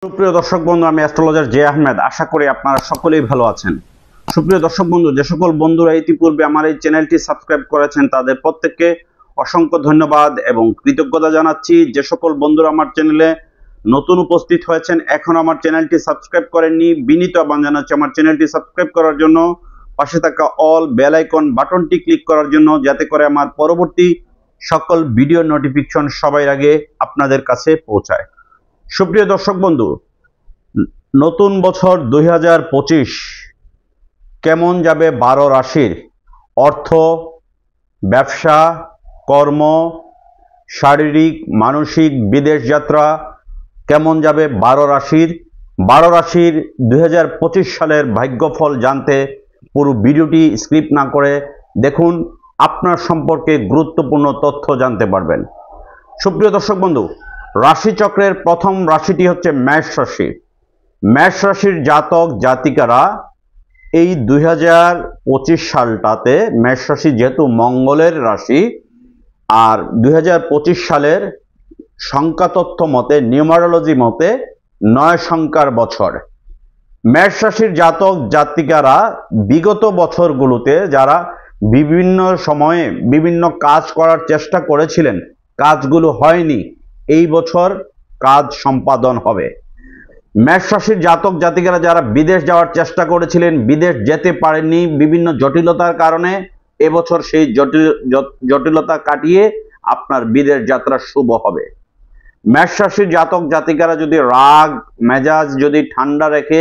সুপ্রিয় দর্শক বন্ধু, আমি অ্যাস্ট্রোলজার জে আহমেদ। আশা করি আপনারা সকলেই ভালো আছেন। সুপ্রিয় দর্শক বন্ধু, যে সকল বন্ধুরা ইতিপূর্বে আমার এই চ্যানেলটি সাবস্ক্রাইব করেছেন তাদের প্রত্যেককে অসংখ্য ধন্যবাদ এবং কৃতজ্ঞতা জানাচ্ছি। যে সকল বন্ধুরা আমার চ্যানেলে নতুন উপস্থিত হয়েছেন, এখন আমার চ্যানেলটি সাবস্ক্রাইব করেননি, বিনীত আহ্বান জানাচ্ছি আমার চ্যানেলটি সাবস্ক্রাইব করার জন্য, পাশে থাকা অল বেল আইকন বাটনটি ক্লিক করার জন্য, যাতে করে আমার পরবর্তী সকল ভিডিও নোটিফিকেশন সবার আগে আপনাদের কাছে পৌঁছায়। সুপ্রিয় দর্শক বন্ধু, নতুন বছর 2025 কেমন যাবে 12 রাশির? অর্থ, ব্যবসা, কর্ম, শারীরিক, মানসিক, বিদেশ যাত্রা কেমন যাবে 12 রাশির? 12 রাশির 2025 সালের ভাগ্যফল জানতে পুরো ভিডিওটি স্কিপ না করে দেখুন, আপনার সম্পর্কে গুরুত্বপূর্ণ তথ্য জানতে পারবেন। সুপ্রিয় দর্শক বন্ধু, রাশিচক্রের প্রথম রাশিটি হচ্ছে মেষ রাশি। মেষ রাশির জাতক জাতিকারা এই 2025 সালটাতে, মেষ রাশি যেহেতু মঙ্গলের রাশি, আর 2025 সালের সংখ্যাতত্ত্ব মতে, নিউমারোলজি মতে 9 সংখ্যার বছর। মেষ রাশির জাতক জাতিকারা বিগত বছরগুলোতে যারা বিভিন্ন সময়ে বিভিন্ন কাজ করার চেষ্টা করেছিলেন, কাজগুলো হয়নি, এই বছর কাজ সম্পাদন হবে। মেষ রাশির জাতক জাতিকারা যারা বিদেশ যাওয়ার চেষ্টা করেছিলেন, বিদেশ যেতে পারেননি বিভিন্ন জটিলতার কারণে, এবছর সেই জটিলতা কাটিয়ে আপনার বিদেশ যাত্রা শুভ হবে। মেষ রাশির জাতক জাতিকারা যদি রাগ মেজাজ যদি ঠান্ডা রেখে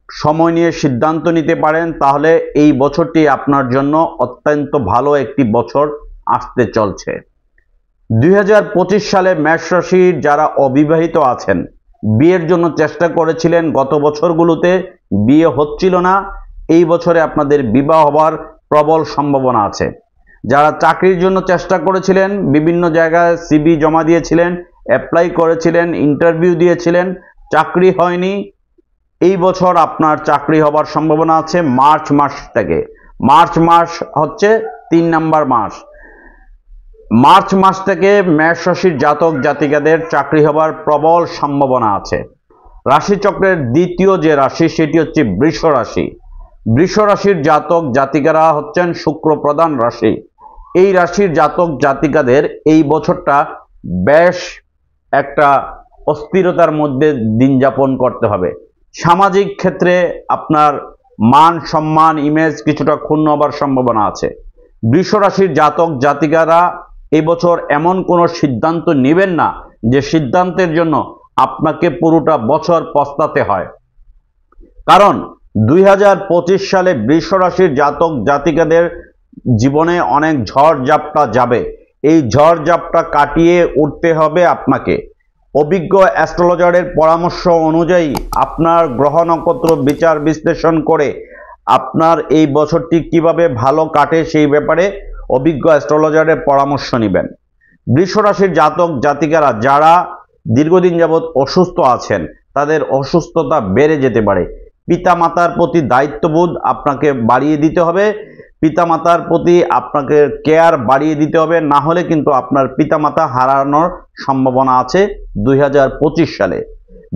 সময় নিয়ে সিদ্ধান্ত নিতে পারেন, তাহলে এই বছরটি আপনার জন্য অত্যন্ত ভালো একটি বছর আসতে চলছে। 2025 সালে মেষ রাশির যারা অবিবাহিত আছেন, বিয়ের জন্য চেষ্টা করেছিলেন, গত বছরগুলোতে বিয়ে হচ্ছিল না, এই বছরে আপনাদের বিবাহ হওয়ার প্রবল সম্ভাবনা আছে। যারা চাকরির জন্য চেষ্টা করেছিলেন, বিভিন্ন জায়গায় সিভি জমা দিয়েছিলেন, অ্যাপ্লাই করেছিলেন, ইন্টারভিউ দিয়েছিলেন, চাকরি হয়নি, এই বছর আপনার চাকরি হবার সম্ভাবনা আছে মার্চ মাস থেকে। মার্চ মাস হচ্ছে 3 নাম্বার মাস। মার্চ মাস থেকে মেষ রাশির জাতক জাতিকাদের চাকরি হবার প্রবল সম্ভাবনা আছে। রাশিচক্রের দ্বিতীয় যে রাশি সেটি হচ্ছে বৃষ রাশি। বৃষ রাশির জাতক জাতিকারা হচ্ছেন শুক্র প্রধান রাশি। এই রাশির জাতক জাতিকাদের এই বছরটা বেশ একটা অস্থিরতার মধ্যে দিন যাপন করতে হবে। সামাজিক ক্ষেত্রে আপনার মান সম্মান ইমেজ কিছুটা ক্ষুণ্ণ হবার সম্ভাবনা আছে। বৃষ রাশির জাতক জাতিকারা এই বছর এমন কোনো সিদ্ধান্ত নেবেন না যে সিদ্ধান্তের জন্য আপনাকে পুরোটা বছর পস্তাতে হয়। কারণ 2025 সালে বৃষ রাশির জাতক জাতিকাদের জীবনে অনেক ঝড় ঝাপটা যাবে। এই ঝড় ঝাপটা কাটিয়ে উঠতে হবে আপনাকে। অভিজ্ঞ অ্যাস্ট্রোলজারের পরামর্শ অনুযায়ী আপনার গ্রহ নক্ষত্র বিচার বিশ্লেষণ করে আপনার এই বছরটি কিভাবে ভালো কাটে সেই ব্যাপারে অভিজ্ঞ অ্যাস্ট্রোলজারের পরামর্শ নেবেন। বৃষ রাশির জাতক জাতিকারা যারা দীর্ঘদিন যাবৎ অসুস্থ আছেন, তাদের অসুস্থতা বেড়ে যেতে পারে। পিতামাতার প্রতি দায়িত্ববোধ আপনাকে বাড়িয়ে দিতে হবে, পিতামাতার প্রতি আপনাকে কেয়ার বাড়িয়ে দিতে হবে, না হলে কিন্তু আপনার পিতামাতা হারানোর সম্ভাবনা আছে 2025 সালে।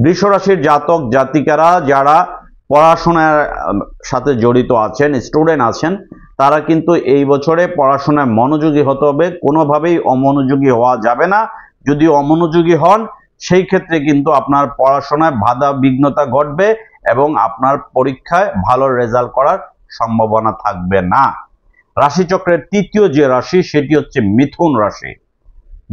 বৃষ রাশির জাতক জাতিকারা যারা পড়াশোনার সাথে জড়িত আছেন, স্টুডেন্ট আছেন, তারা কিন্তু এই বছরে পড়াশোনায় মনোযোগী হতে হবে। কোনোভাবেই অমনোযোগী হওয়া যাবে না। যদি অমনোযোগী হন, সেই ক্ষেত্রে কিন্তু আপনার পড়াশোনায় বাধা বিঘ্নতা ঘটবে এবং আপনার পরীক্ষায় ভালো রেজাল্ট করার সম্ভাবনা থাকবে না। রাশিচক্রের তৃতীয় যে রাশি সেটি হচ্ছে মিথুন রাশি।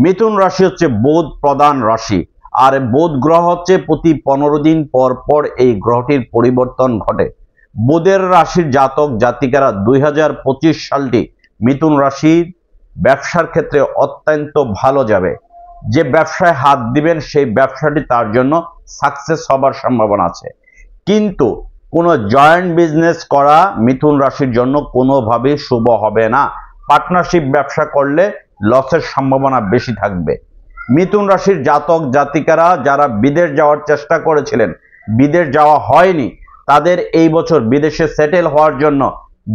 মিথুন রাশি হচ্ছে বুধ প্রধান রাশি, আর বুধ গ্রহ হচ্ছে প্রতি 15 দিন পর পর এই গ্রহটির পরিবর্তন ঘটে। বুধের রাশির জাতক জাতিকারা 2025 সালটি মিথুন রাশির ব্যবসার ক্ষেত্রে অত্যন্ত ভালো যাবে। যে ব্যবসায় হাত দিবেন সেই ব্যবসাটি তার জন্য সাকসেস হবার সম্ভাবনা আছে। কিন্তু কোনো জয়েন্ট বিজনেস করা মিথুন রাশির জন্য কোনোভাবেই শুভ হবে না। পার্টনারশিপ ব্যবসা করলে লসের সম্ভাবনা বেশি থাকবে। মিথুন রাশির জাতক জাতিকারা যারা বিদেশ যাওয়ার চেষ্টা করেছিলেন, বিদেশ যাওয়া হয়নি, তাদের এই বছর বিদেশে সেটেল হওয়ার জন্য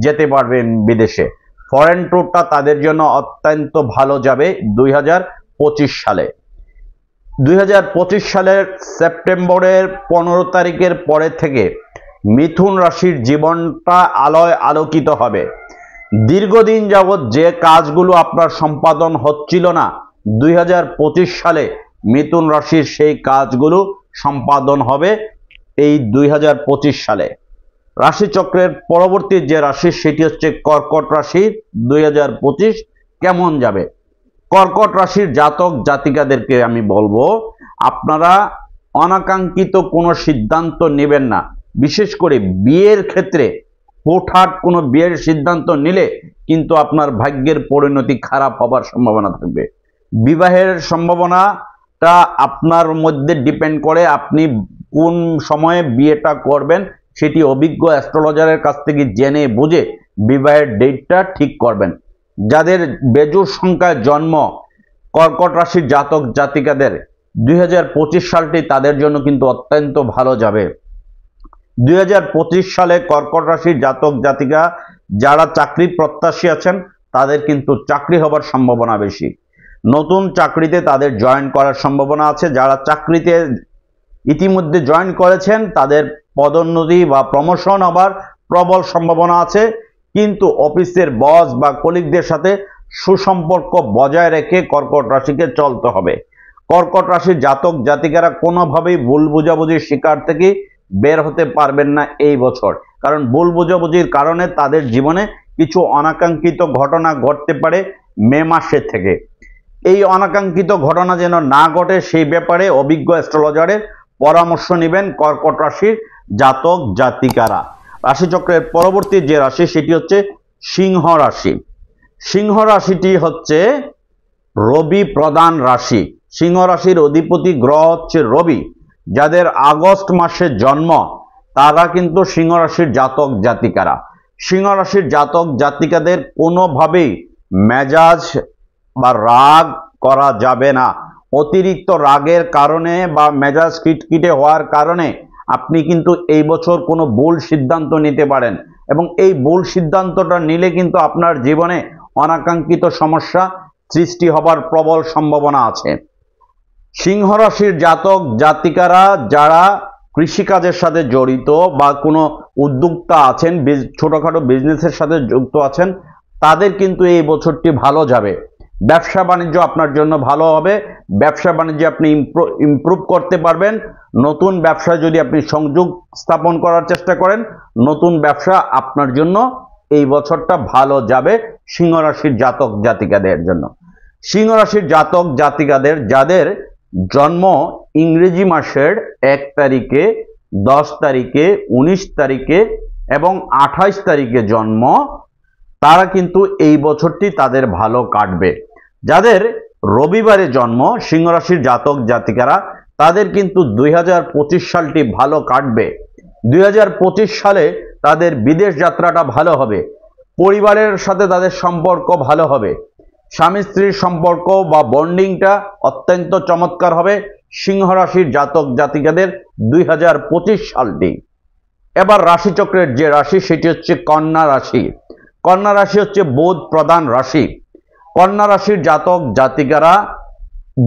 যেতে পারবেন বিদেশে। ফরেন ট্যুরটা তাদের জন্য অত্যন্ত ভালো যাবে 2025 সালে। 2025 সালের সেপ্টেম্বরের 15 তারিখের পরে থেকে মিথুন রাশির জীবনটা আলোয় আলোকিত হবে। দীর্ঘদিন যাবৎ যে কাজগুলো আপনার সম্পাদন হচ্ছিল না, 2025 সালে মিথুন রাশির সেই কাজগুলো সম্পাদন হবে এই 2025 সালে। রাশিচক্রের পরবর্তী যে রাশি সেটি হচ্ছে কর্কট রাশি। 2025 কেমন যাবে? কর্কট রাশির জাতক জাতিকাদেরকে আমি বলবো, আপনারা অনাকাঙ্ক্ষিত কোনো সিদ্ধান্ত নেবেন না। বিশেষ করে বিয়ের ক্ষেত্রে হুটহাট কোনো বিয়ের সিদ্ধান্ত নিলে কিন্তু আপনার ভাগ্যের পরিণতি খারাপ হবার সম্ভাবনা থাকবে। বিবাহের সম্ভাবনাটা আপনার মধ্যে ডিপেন্ড করে, আপনি কোন সময়ে বিয়েটা করবেন সেটি অভিজ্ঞ অ্যাস্ট্রোলজারের কাছ থেকে জেনে বুঝে বিবাহের ডেটটা ঠিক করবেন। যাদের বেজোড় সংখ্যায় জন্ম কর্কট রাশির জাতক জাতিকাদের 2025 সালটি তাদের জন্য কিন্তু অত্যন্ত ভালো যাবে। 2025 সালে কর্কট রাশির জাতক জাতিকা যারা চাকরি প্রত্যাশী আছেন তাদের কিন্তু চাকরি হবার সম্ভাবনা বেশি। নতুন চাকরিতে তাদের জয়েন করার সম্ভাবনা আছে। যারা চাকরিতে ইতিমধ্যে জয়েন করেছেন তাদের পদোন্নতি বা প্রমোশন হবার প্রবল সম্ভাবনা আছে। কিন্তু অফিসের বস বা কলিগদের সাথে সুসম্পর্ক বজায় রেখে কর্কট রাশিকে চলতে হবে। কর্কট রাশির জাতক জাতিকারা কোনোভাবেই ভুল বোঝাবুঝির শিকার থেকে বের হতে পারবেন না এই বছর। কারণ ভুল বোঝাবুঝির কারণে তাদের জীবনে কিছু অনাকাঙ্ক্ষিত ঘটনা ঘটতে পারে মে মাসের থেকে। এই অনাকাঙ্ক্ষিত ঘটনা যেন না ঘটে সেই ব্যাপারে অভিজ্ঞ অ্যাস্ট্রোলজারের পরামর্শ নেবেন কর্কট রাশির জাতক জাতিকারা। রাশিচক্রের পরবর্তী যে রাশি সেটি হচ্ছে সিংহ রাশি। সিংহ রাশিটি হচ্ছে রবি প্রধান রাশি। সিংহ রাশির অধিপতি গ্রহ হচ্ছে রবি। যাদের আগস্ট মাসে জন্ম তারা কিন্তু সিংহ রাশির জাতক জাতিকারা। সিংহ রাশির জাতক জাতিকাদের কোনোভাবেই মেজাজ বা রাগ করা যাবে না। অতিরিক্ত রাগের কারণে বা মেজাজ খিটখিটে হওয়ার কারণে আপনি কিন্তু এই বছর কোনো ভুল সিদ্ধান্ত নিতে পারেন এবং এই ভুল সিদ্ধান্তটা নিলে কিন্তু আপনার জীবনে অনাকাঙ্ক্ষিত সমস্যা সৃষ্টি হবার প্রবল সম্ভাবনা আছে। সিংহ রাশির জাতক জাতিকারা যারা কৃষিকাজের সাথে জড়িত বা কোনো উদ্যোক্তা আছেন, ছোটখাটো বিজনেসের সাথে যুক্ত আছেন, তাদের কিন্তু এই বছরটি ভালো যাবে। ব্যবসা বাণিজ্য আপনার জন্য ভালো হবে। ব্যবসা বাণিজ্যে আপনি ইমপ্রুভ করতে পারবেন। নতুন ব্যবসায় যদি আপনি সংযোগ স্থাপন করার চেষ্টা করেন, নতুন ব্যবসা আপনার জন্য এই বছরটা ভালো যাবে সিংহ রাশির জাতক জাতিকাদের জন্য। সিংহ রাশির জাতক জাতিকাদের যাদের জন্ম ইংরেজি মাসের 1 তারিখে, 10 তারিখে, 19 তারিখে এবং 28 তারিখে জন্ম, তারা কিন্তু এই বছরটি তাদের ভালো কাটবে। যাদের রবিবারে জন্ম সিংহ রাশির জাতক জাতিকারা তাদের কিন্তু 2025 সালটি ভালো কাটবে। 2025 সালে তাদের বিদেশ যাত্রাটা ভালো হবে। পরিবারের সাথে তাদের সম্পর্ক ভালো হবে। স্বামী স্ত্রীর সম্পর্ক বা বন্ডিংটা অত্যন্ত চমৎকার হবে সিংহ রাশির জাতক জাতিকাদের 2025 সালটি। এবার রাশিচক্রের যে রাশি সেটি হচ্ছে কন্যা রাশি। কন্যা রাশি হচ্ছে বুধ প্রধান রাশি। কন্যা রাশির জাতক জাতিকারা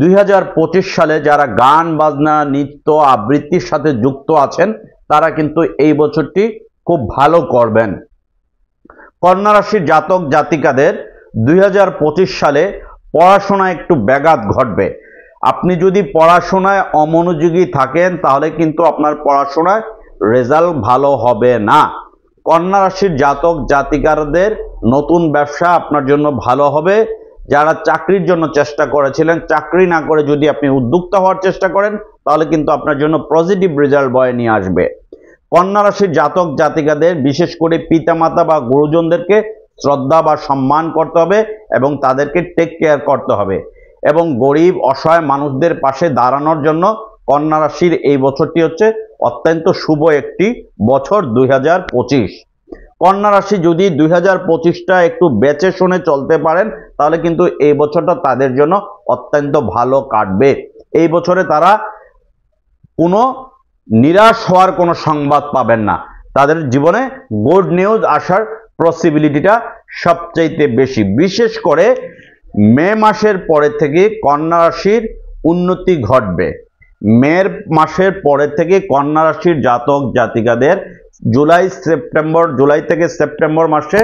2025 সালে যারা গান বাজনা নৃত্য আবৃত্তির সাথে যুক্ত আছেন তারা কিন্তু এই বছরটি খুব ভালো করবেন। কন্যা রাশির জাতক জাতিকাদের 2025 সালে পড়াশোনায় একটু ব্যাঘাত ঘটবে। আপনি যদি পড়াশোনায় অমনোযোগী থাকেন তাহলে কিন্তু আপনার পড়াশোনায় রেজাল্ট ভালো হবে না। কন্যা রাশির জাতক জাতিকারদের নতুন ব্যবসা আপনার জন্য ভালো হবে। যারা চাকরির জন্য চেষ্টা করেছিলেন, চাকরি না করে যদি আপনি উদ্যোক্তা হওয়ার চেষ্টা করেন তাহলে কিন্তু আপনার জন্য পজিটিভ রেজাল্ট বয়ে নিয়ে আসবে। কন্যা রাশির জাতক জাতিকাদের বিশেষ করে পিতামাতা বা গুরুজনদেরকে শ্রদ্ধা বা সম্মান করতে হবে এবং তাদেরকে টেক কেয়ার করতে হবে এবং গরিব অসহায় মানুষদের পাশে দাঁড়ানোর জন্য কন্যা রাশির এই বছরটি হচ্ছে অত্যন্ত শুভ একটি বছর 2025। কন্যা রাশি যদি 2025টা একটু বেঁচে শুনে চলতে পারেন তাহলে কিন্তু এই বছরটা তাদের জন্য অত্যন্ত ভালো কাটবে। এই বছরে তারা কোনো নিরাশ হওয়ার কোনো সংবাদ পাবেন না। তাদের জীবনে গুড নিউজ আসার পসিবিলিটিটা সবচাইতে বেশি। বিশেষ করে মে মাসের পরে থেকে কন্যা রাশির উন্নতি ঘটবে। মের মাসের পরে থেকে কন্যা রাশির জাতক জাতিকাদের জুলাই থেকে সেপ্টেম্বর মাসে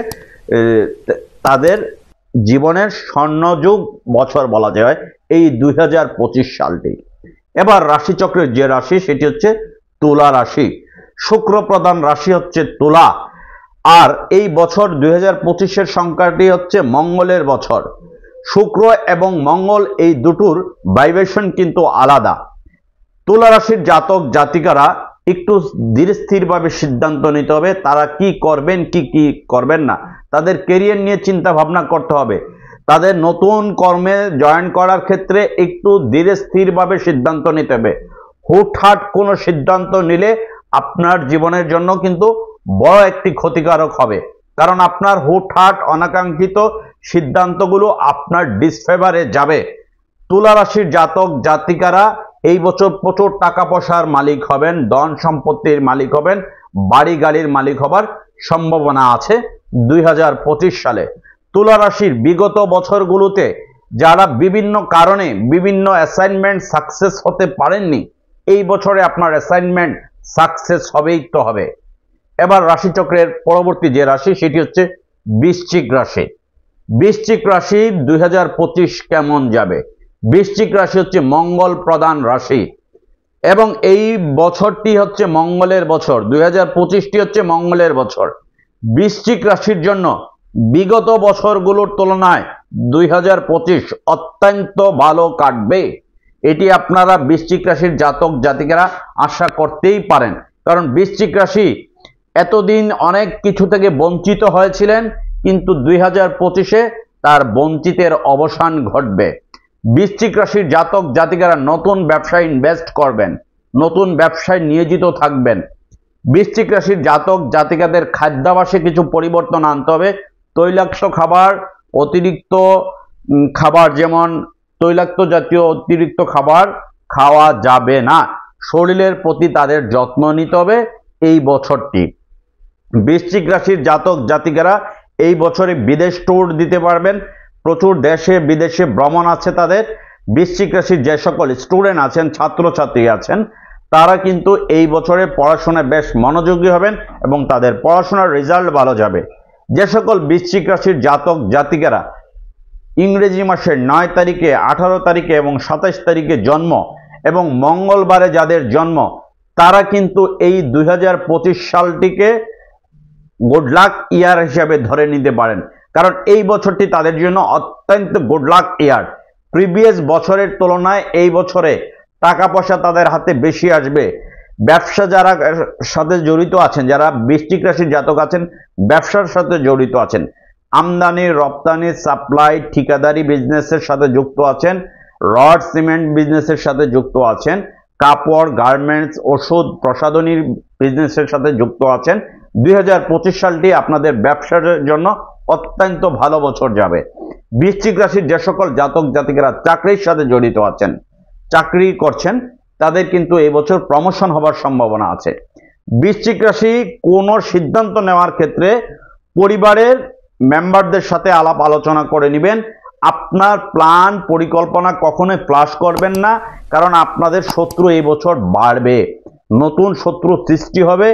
তাদের জীবনের স্বর্ণযুগ বছর বলা যায় এই 2025 সালটি। এবার রাশিচক্রের যে রাশি সেটি হচ্ছে তুলা রাশি। শুক্র প্রধান রাশি হচ্ছে তুলা। আর এই বছর 2025-এর সংখ্যাটি হচ্ছে মঙ্গলের বছর। শুক্র এবং মঙ্গল এই দুটোর ভাইব্রেশন কিন্তু আলাদা। তুলা রাশির জাতক জাতিকারা একটু ধীর স্থিরভাবে সিদ্ধান্ত নিতে হবে তারা কি করবেন কি করবেন না। তাদের ক্যারিয়ার নিয়ে চিন্তা ভাবনা করতে হবে। তাদের নতুন কর্মে জয়েন করার ক্ষেত্রে একটু ধীরে স্থিরভাবে সিদ্ধান্ত নিতে হবে। হুটহাট কোনো সিদ্ধান্ত নিলে আপনার জীবনের জন্য কিন্তু বড় একটি ক্ষতিকারক হবে, কারণ আপনার হুটহাট অনাকাঙ্ক্ষিত সিদ্ধান্তগুলো আপনার ডিসফেভারে যাবে। তুলা রাশির জাতক জাতিকারা এই বছর প্রচুর টাকা পয়সার মালিক হবেন, ধন সম্পত্তির মালিক হবেন, বাড়ি গাড়ির মালিক হবার সম্ভাবনা আছে 2025 সালে। তুলা রাশির বিগত বছরগুলোতে যারা বিভিন্ন কারণে বিভিন্ন অ্যাসাইনমেন্ট সাকসেস হতে পারেননি, এই বছরে আপনার অ্যাসাইনমেন্ট সাকসেস হবেই তো হবে। এবার রাশিচক্রের পরবর্তী যে রাশি সেটি হচ্ছে বৃশ্চিক রাশি। বৃশ্চিক রাশি 2025 কেমন যাবে? বৃশ্চিক রাশি হচ্ছে মঙ্গল প্রধান রাশি এবং এই বছরটি হচ্ছে মঙ্গলের বছর। 2025টি হচ্ছে মঙ্গলের বছর। বৃশ্চিক রাশির জন্য বিগত বছরগুলোর তুলনায় 2025 অত্যন্ত ভালো কাটবে। এটি আপনারা বৃশ্চিক রাশির জাতক জাতিকারা আশা করতেই পারেন, কারণ বৃশ্চিক রাশি এতদিন অনেক কিছু থেকে বঞ্চিত হয়েছিলেন, কিন্তু 2025-এ তার বঞ্চিতের অবসান ঘটবে। বৃশ্চিক রাশির জাতক জাতিকারা নতুন ব্যবসায় ইনভেস্ট করবেন, নতুন ব্যবসায় নিয়োজিত থাকবেন। বৃশ্চিক রাশির জাতক জাতিকাদের খাদ্যাভ্যাসে কিছু পরিবর্তন আনতে হবে। তৈলাক্ত খাবার, অতিরিক্ত খাবার যেমন তৈলাক্ত জাতীয় অতিরিক্ত খাবার খাওয়া যাবে না। শরীরের প্রতি তাদের যত্ন নিতে হবে এই বছরটি। বৃশ্চিক রাশির জাতক জাতিকারা এই বছরে বিদেশ ট্যুর দিতে পারবেন। প্রচুর দেশে বিদেশে ভ্রমণ আছে তাদের। বৃশ্চিক রাশির যে সকল স্টুডেন্ট আছেন, ছাত্রছাত্রী আছেন, তারা কিন্তু এই বছরে পড়াশোনায় বেশ মনোযোগী হবেন এবং তাদের পড়াশোনার রেজাল্ট ভালো যাবে। যে সকল বৃশ্চিক রাশির জাতক জাতিকারা ইংরেজি মাসের 9 তারিখে, 18 তারিখে এবং 27 তারিখে জন্ম এবং মঙ্গলবারে যাদের জন্ম, তারা কিন্তু এই 2025 সালটিকে গুড লাক ইয়ার হিসেবে ধরে নিতে পারেন, কারণ এই বছরটি তাদের জন্য অত্যন্ত গুড লাক ইয়ার। প্রিভিয়াস বছরের তুলনায় এই বছরে টাকা পয়সা তাদের হাতে বেশি আসবে। ব্যবসা যারা সাথে জড়িত আছেন, যারা বৃশ্চিক রাশির জাতক আছেন, ব্যবসার সাথে জড়িত আছেন, আমদানি রপ্তানি সাপ্লাই ঠিকাদারি বিজনেসের সাথে যুক্ত আছেন, রড সিমেন্ট বিজনেসের সাথে যুক্ত আছেন, কাপড় গার্মেন্টস ওষুধ প্রসাধনীর বিজনেসের সাথে যুক্ত আছেন, 2025 সালটি আপনাদের ব্যবসার জন্য অত্যন্ত ভালো বছর যাবে। বৃশ্চিক রাশির যে সকল জাতক জাতিকারা চাকরির সাথে জড়িত আছেন, চাকরি করছেন, তাদের কিন্তু এই বছর প্রমোশন হবার সম্ভাবনা আছে। বৃশ্চিক রাশি কোনো সিদ্ধান্ত নেওয়ার ক্ষেত্রে পরিবারের মেম্বারদের সাথে আলাপ আলোচনা করে নেবেন। আপনার প্ল্যান পরিকল্পনা কখনোই ফ্লাশ করবেন না, কারণ আপনাদের শত্রু এই বছর বাড়বে, নতুন শত্রু সৃষ্টি হবে।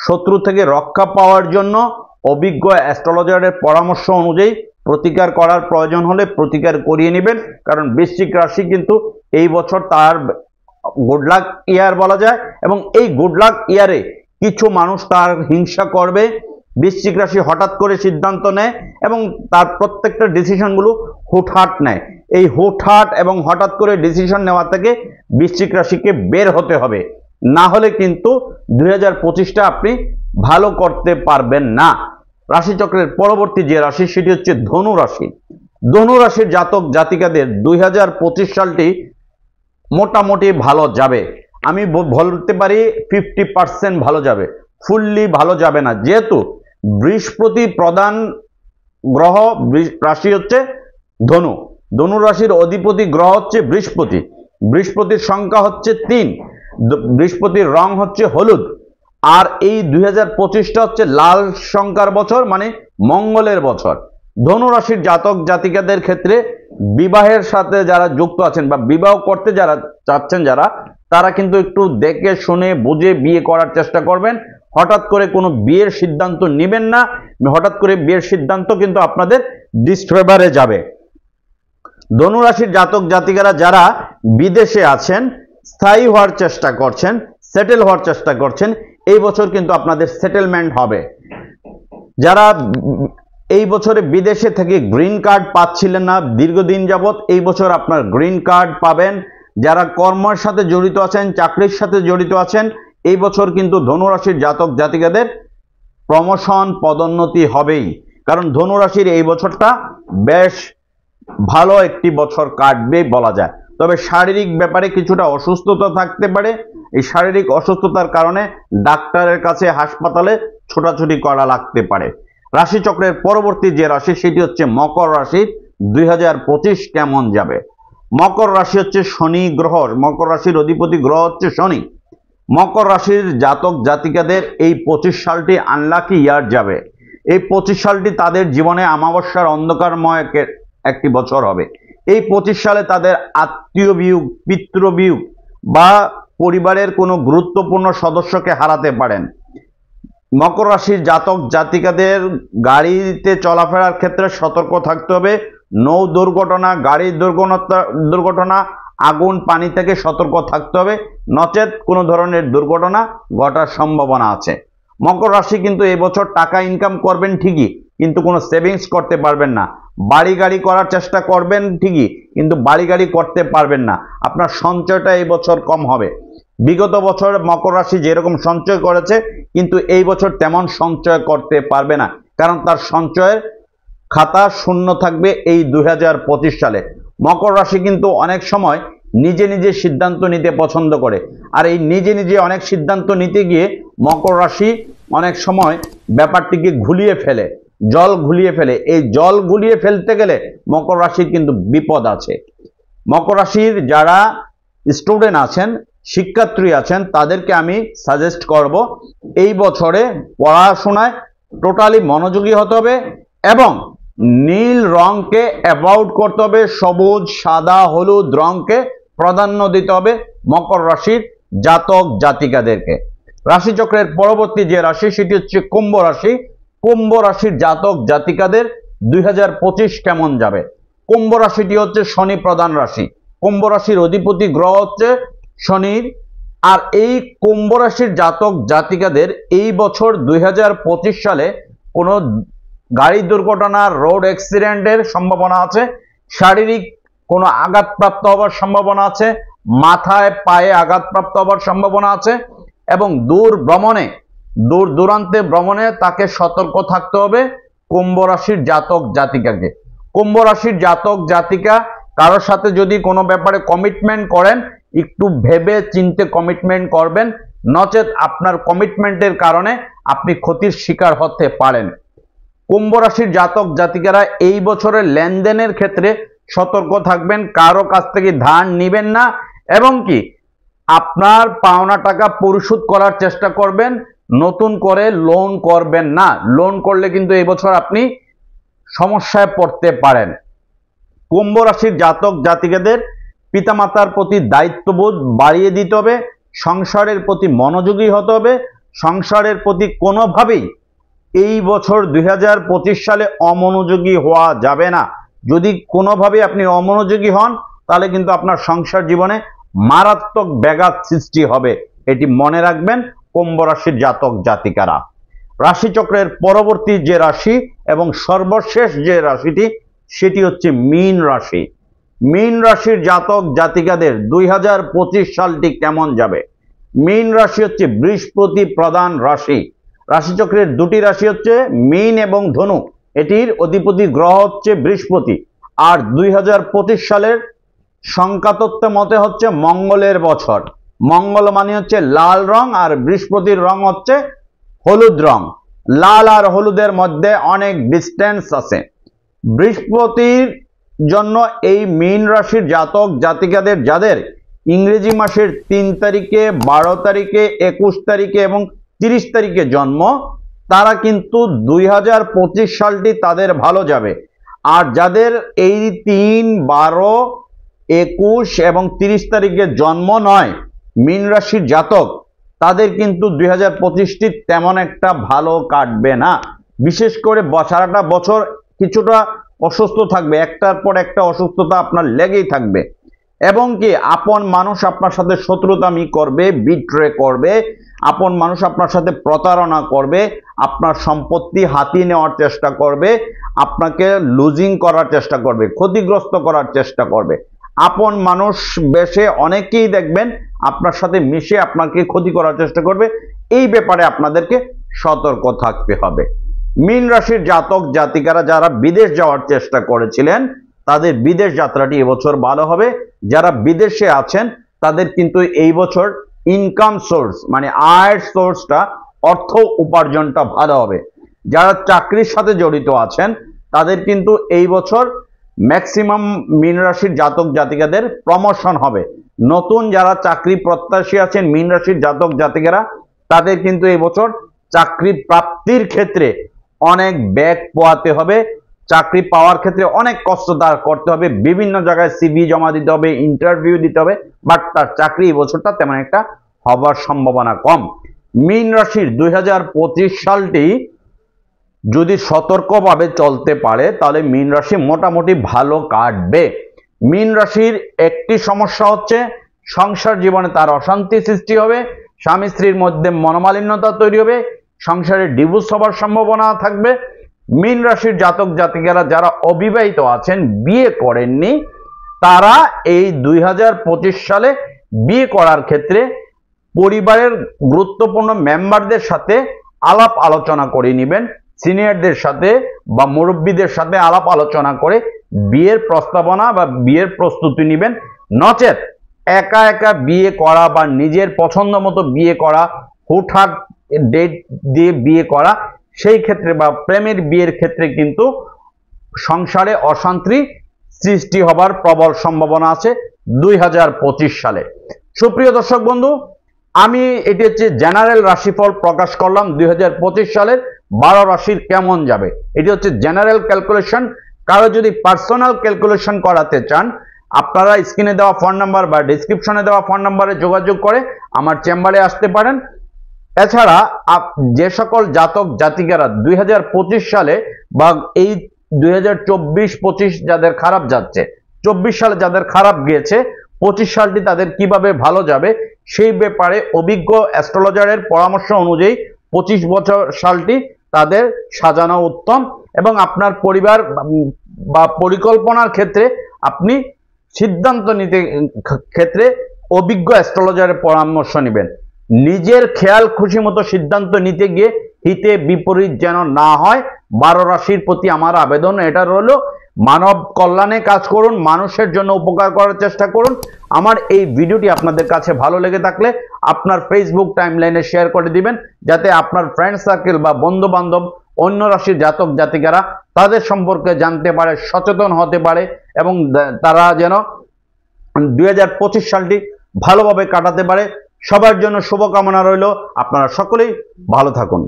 শত্রু থেকে রক্ষা পাওয়ার জন্য অভিজ্ঞ অ্যাস্ট্রোলজারের পরামর্শ অনুযায়ী প্রতিকার করার প্রয়োজন হলে প্রতিকার করিয়ে নেবেন, কারণ বৃশ্চিক রাশি কিন্তু এই বছর তার গুড লাক ইয়ার বলা যায় এবং এই গুড লাক ইয়ারে কিছু মানুষ তার হিংসা করবে। বৃশ্চিক রাশি হঠাৎ করে সিদ্ধান্ত নেয় এবং তার প্রত্যেকটা ডিসিশনগুলো হুটহাট নেয়। এই হুটহাট এবং হঠাৎ করে ডিসিশন নেওয়া থেকে বৃশ্চিক রাশিকে বের হতে হবে, না হলে কিন্তু 2025টা আপনি ভালো করতে পারবেন না। রাশিচক্রের পরবর্তী যে রাশি সেটি হচ্ছে ধনু রাশি। ধনু রাশির জাতক জাতিকাদের 2025 সালটি মোটামুটি ভালো যাবে। আমি বলতে পারি 50% ভালো যাবে, ফুললি ভালো যাবে না, যেহেতু বৃহস্পতি প্রধান গ্রহ রাশি হচ্ছে ধনু। ধনু রাশির অধিপতি গ্রহ হচ্ছে বৃহস্পতি। বৃহস্পতির সংখ্যা হচ্ছে 3, বৃহস্পতির রং হচ্ছে হলুদ। আর এই 2025টা হচ্ছে লাল সংখ্যার বছর, মানে মঙ্গলের বছর। ধনু রাশির জাতক জাতিকাদের ক্ষেত্রে বিবাহের সাথে যারা যুক্ত আছেন বা বিবাহ করতে যারা চাচ্ছেন যারা, তারা কিন্তু একটু দেখে শুনে বুঝে বিয়ে করার চেষ্টা করবেন। হঠাৎ করে কোনো বিয়ের সিদ্ধান্ত নেবেন না, হঠাৎ করে বিয়ের সিদ্ধান্ত কিন্তু আপনাদের ডিসফেভারে যাবে। ধনু রাশির জাতক জাতিকারা যারা বিদেশে আছেন, স্থায়ী হওয়ার চেষ্টা করছেন, সেটেল হওয়ার চেষ্টা করছেন, এই বছর কিন্তু আপনাদের সেটেলমেন্ট হবে। যারা এই বছরে বিদেশে থেকে গ্রিন কার্ড পাচ্ছিলেন না দীর্ঘদিন যাবত, এই বছর আপনার গ্রিন কার্ড পাবেন। যারা কর্মের সাথে জড়িত আছেন, চাকরির সাথে জড়িত আছেন, এই বছর কিন্তু ধনুরাশির জাতক জাতিকাদের প্রমোশন পদোন্নতি হবেই। কারণ ধনুরাশির এই বছরটা বেশ ভালো একটি বছর কাটবে বলা যায়। তবে শারীরিক ব্যাপারে কিছুটা অসুস্থতা থাকতে পারে। এই শারীরিক অসুস্থতার কারণে ডাক্তারের কাছে, হাসপাতালে ছোটাছুটি করা লাগতে পারে। রাশিচক্রের পরবর্তী যে রাশি সেটি হচ্ছে মকর রাশি। 2025 কেমন যাবে? মকর রাশি হচ্ছে শনি গ্রহ, মকর রাশির অধিপতি গ্রহ হচ্ছে শনি। মকর রাশির জাতক জাতিকাদের এই 25 সালটি আনলাকি ইয়ার যাবে। এই 25 সালটি তাদের জীবনে অমাবস্যার অন্ধকারময় একটি বছর হবে। এই 25 সালে তাদের আত্মীয় বিয়োগ, পিতৃ বিয়োগ বা পরিবারের কোনো গুরুত্বপূর্ণ সদস্যকে হারাতে পারেন। মকর রাশির জাতক জাতিকাদের গাড়িতে চলাফেরার ক্ষেত্রে সতর্ক থাকতে হবে। নৌ দুর্ঘটনা, গাড়ির দুর্ঘটনা, আগুন, পানি থেকে সতর্ক থাকতে হবে, নচেত কোনো ধরনের দুর্ঘটনা ঘটার সম্ভাবনা আছে। মকর রাশি কিন্তু এবছর টাকা ইনকাম করবেন ঠিকই, কিন্তু কোনো সেভিংস করতে পারবেন না। বাড়ি গাড়ি করার চেষ্টা করবেন ঠিকই, কিন্তু বাড়ি গাড়ি করতে পারবেন না। আপনার সঞ্চয়টা এই বছর কম হবে। বিগত বছর মকর রাশি যেরকম সঞ্চয় করেছে, কিন্তু এই বছর তেমন সঞ্চয় করতে পারবে না, কারণ তার সঞ্চয়ের খাতা শূন্য থাকবে এই 2025 সালে। মকর রাশি কিন্তু অনেক সময় নিজে নিজে সিদ্ধান্ত নিতে পছন্দ করে, আর এই নিজে নিজে অনেক সিদ্ধান্ত নিতে গিয়ে মকর রাশি অনেক সময় ব্যাপারটিকে ঘুলিয়ে ফেলে, জল ঘুলিয়ে ফেলে। এই জল ঘুলিয়ে ফেলতে গেলে মকর রাশির কিন্তু বিপদ আছে। মকর রাশির যারা স্টুডেন্ট আছেন, শিক্ষার্থী আছেন, তাদেরকে আমি সাজেস্ট করব এই বছরে পড়াশোনায় টোটালি মনোযোগী হতে হবে এবং নীল রংকে অ্যাভয়েড করতে হবে। সবুজ, সাদা, হলুদ রংকে প্রাধান্য দিতে হবে মকর রাশির জাতক জাতিকাদেরকে। রাশিচক্রের পরবর্তী যে রাশি সেটি হচ্ছে কুম্ভ রাশি। কুম্ভ রাশির জাতক জাতিকাদের 2025 কেমন যাবে? কুম্ভ রাশিটি হচ্ছে শনি প্রধান রাশি। কুম্ভ রাশির অধিপতি গ্রহ হচ্ছে শনির। আর এই কুম্ভ রাশির জাতক জাতিকাদের এই বছর 2025 সালে কোনো গাড়ি দুর্ঘটনা, রোড অ্যাক্সিডেন্টের সম্ভাবনা আছে, শারীরিক কোনো আঘাতপ্রাপ্ত হওয়ার সম্ভাবনা আছে, মাথায় পায়ে আঘাতপ্রাপ্ত হওয়ার সম্ভাবনা আছে এবং দূর দূরান্তে ভ্রমণে তাকে সতর্ক থাকতে হবে কুম্ভ রাশির জাতক জাতিকাকে। কুম্ভ রাশির জাতক জাতিকা কারোর সাথে যদি কোনো ব্যাপারে কমিটমেন্ট করেন, একটু ভেবে চিন্তে কমিটমেন্ট করবেন, নচেত আপনার কমিটমেন্টের কারণে আপনি ক্ষতির শিকার হতে পারেন। কুম্ভ রাশির জাতক জাতিকারা এই বছরের লেনদেনের ক্ষেত্রে সতর্ক থাকবেন, কারো কাছ থেকে ধার নেবেন না এবং কি আপনার পাওনা টাকা পরিশোধ করার চেষ্টা করবেন, নতুন করে লোন করবেন না। লোন করলে কিন্তু এই বছর আপনি সমস্যায় পড়তে পারেন। কুম্ভ রাশির জাতক জাতিকাদের পিতামাতার প্রতি দায়িত্ববোধ বাড়িয়ে দিতে হবে, সংসারের প্রতি মনোযোগী হতে হবে। সংসারের প্রতি কোনোভাবেই এই বছর 2025 সালে অমনোযোগী হওয়া যাবে না। যদি কোনোভাবে আপনি অমনোযোগী হন, তাহলে কিন্তু আপনার সংসার জীবনে মারাত্মক ব্যাঘাত সৃষ্টি হবে। এটি মনে রাখবেন কুম্ভ রাশির জাতক জাতিকারা। রাশিচক্রের পরবর্তী যে রাশি এবং সর্বশেষ যে রাশিটি সেটি হচ্ছে মীন রাশি। মীন রাশির জাতক জাতিকাদের 2025 সালটি কেমন যাবে? মীন রাশি হচ্ছে বৃহস্পতি প্রধান রাশি। রাশিচক্রের দুটি রাশি হচ্ছে মীন এবং ধনু, এটির অধিপতি গ্রহ হচ্ছে বৃহস্পতি। আর 2025 সালের সংখ্যাতত্ত্ব মতে হচ্ছে মঙ্গলের বছর। মঙ্গল মানে হচ্ছে লাল রং, আর বৃহস্পতির রং হচ্ছে হলুদ রং। লাল আর হলুদের মধ্যে অনেক ডিস্টেন্স আছে। বৃহস্পতির জন্য এই মীন রাশির জাতক জাতিকাদের যাদের ইংরেজি মাসের 3 তারিখে, 12 তারিখে, 21 তারিখে এবং 30 তারিখে জন্ম, তারা কিন্তু 2025 সালটি তাদের ভালো যাবে। আর যাদের এই 3, 12, 21 এবং 30 তারিখে জন্ম নয় মীন রাশির জাতক, তাদের কিন্তু 2025টি তেমন একটা ভালো কাটবে না। বিশেষ করে সারাটা বছর কিছুটা অসুস্থ থাকবে, একটার পর একটা অসুস্থতা আপনার লেগেই থাকবে, এবং কি আপন মানুষ আপনার সাথে শত্রুতামি করবে, বিট্রে করবে, আপন মানুষ আপনার সাথে প্রতারণা করবে, আপনার সম্পত্তি হাতিয়ে নেওয়ার চেষ্টা করবে, আপনাকে লুজিং করার চেষ্টা করবে, ক্ষতিগ্রস্ত করার চেষ্টা করবে। আপন মানুষ বেশে অনেকেই দেখবেন আপনার সাথে মিশে আপনাকে ক্ষতি করার চেষ্টা করবে। এই ব্যাপারে আপনাদেরকে সতর্ক থাকতে হবে। মীন রাশির জাতক জাতিকারা যারা বিদেশ যাওয়ার চেষ্টা করেছিলেন, তাদের বিদেশ যাত্রাটি এবছর ভালো হবে। যারা বিদেশে আছেন তাদের কিন্তু এই বছর ইনকাম সোর্স মানে আয়ের সোর্সটা, অর্থ উপার্জনটা ভালো হবে। যারা চাকরির সাথে জড়িত আছেন তাদের কিন্তু এই বছর ম্যাক্সিমাম মীন রাশির জাতক জাতিকাদের প্রমোশন হবে। নতুন যারা চাকরি প্রত্যাশী আছেন মীন রাশির জাতক জাতিকারা, তাদের কিন্তু এই বছর চাকরি প্রাপ্তির ক্ষেত্রে অনেক ব্যাগ পোয়াতে হবে। চাকরি পাওয়ার ক্ষেত্রে অনেক কষ্ট তার করতে হবে, বিভিন্ন জায়গায় সিভি জমা দিতে হবে, ইন্টারভিউ দিতে হবে, বাট তার চাকরি এই বছরটা তেমন একটা হবার সম্ভাবনা কম। মীন রাশির 2025 সালটি যদি সতর্কভাবে চলতে পারে তাহলে মীন রাশি মোটামুটি ভালো কাটবে। মীন রাশির একটি সমস্যা হচ্ছে সংসার জীবনে তার অশান্তি সৃষ্টি হবে, স্বামী স্ত্রীর মধ্যে মনোমালিন্যতা তৈরি হবে, সংসারে ডিভোর্স হবার সম্ভাবনা থাকবে। মীন রাশির জাতক জাতিকারা যারা অবিবাহিত আছেন, বিয়ে করেননি, তারা এই 2025 সালে বিয়ে করার ক্ষেত্রে পরিবারের গুরুত্বপূর্ণ মেম্বারদের সাথে আলাপ আলোচনা করে নেবেন, সিনিয়রদের সাথে বা মুরব্বীদের সাথে আলাপ আলোচনা করে বিয়ের প্রস্তাবনা বা বিয়ের প্রস্তুতি নেবেন। নচেত একা একা বিয়ে করা বা নিজের পছন্দ মতো বিয়ে করা, হুটহাট ডেট দিয়ে বিয়ে করা, সেই ক্ষেত্রে বা প্রেমের বিয়ের ক্ষেত্রে কিন্তু সংসারে অশান্তি সৃষ্টি হবার প্রবল সম্ভাবনা আছে 2025 সালে। সুপ্রিয় দর্শক বন্ধু, আমি এটি হচ্ছে জেনারেল রাশিফল প্রকাশ করলাম 2025 সালের 12 রাশির কেমন যাবে। এটি হচ্ছে জেনারেল ক্যালকুলেশন। কারো যদি পার্সোনাল ক্যালকুলেশন করাতে চান, আপনারা স্ক্রিনে দেওয়া ফোন নাম্বার বা ডেসক্রিপশনে দেওয়া ফোন নাম্বারে যোগাযোগ করে আমার চেম্বারে আসতে পারেন। এছাড়া যে সকল জাতক জাতিকারা 2025 সালে বা এই 2024-25 যাদের খারাপ যাচ্ছে, 24 সালে যাদের খারাপ গিয়েছে, 25 সালটি তাদের কিভাবে ভালো যাবে সেই ব্যাপারে অভিজ্ঞ অ্যাস্ট্রোলজারের পরামর্শ অনুযায়ী 25 বছর সালটি তাদের সাজানো উত্তম। এবং আপনার পরিবার বা পরিকল্পনার ক্ষেত্রে আপনি সিদ্ধান্ত নিতে ক্ষেত্রে অভিজ্ঞ অ্যাস্ট্রোলজারের পরামর্শ নেবেন। নিজের খেয়াল খুশি মতো সিদ্ধান্ত নিতে গিয়ে হিতে বিপরীত যেন না হয়। 12 রাশির প্রতি আমার আবেদন এটা রইল, মানব কল্যাণে কাজ করুন, মানুষের জন্য উপকার করার চেষ্টা করুন। আমার এই ভিডিওটি আপনাদের কাছে ভালো লেগে থাকলে আপনার ফেসবুক টাইমলাইনে শেয়ার করে দিবেন, যাতে আপনার ফ্রেন্ড সার্কেল বা বন্ধু বান্ধব অন্য রাশির জাতক জাতিকারা তাদের সম্পর্কে জানতে পারে, সচেতন হতে পারে, এবং তারা যেন 2025 সালটি ভালোভাবে কাটাতে পারে। সবার জন্য শুভকামনা রইল। আপনারা সকলেই ভালো থাকুন।